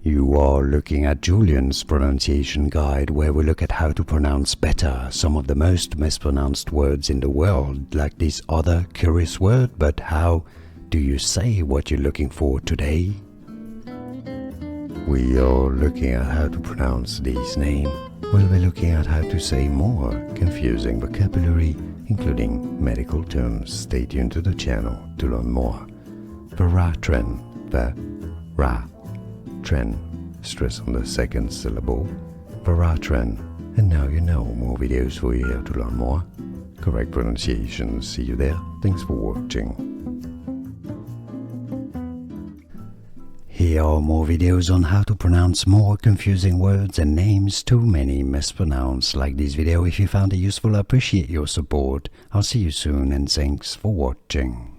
You are looking at Julian's pronunciation guide, where we look at how to pronounce better some of the most mispronounced words in the world, like this other curious word. But how do you say what you're looking for today? We are looking at how to pronounce this name. We'll be looking at how to say more confusing vocabulary, including medical terms. Stay tuned to the channel to learn more. Veratrin, Veratrin, stress on the second syllable, Veratrin. And now you know, more videos for you here to learn more. Correct pronunciation. See you there. Thanks for watching. Here are more videos on how to pronounce more confusing words and names too many mispronounced. Like this video if you found it useful. I appreciate your support. I'll see you soon and thanks for watching.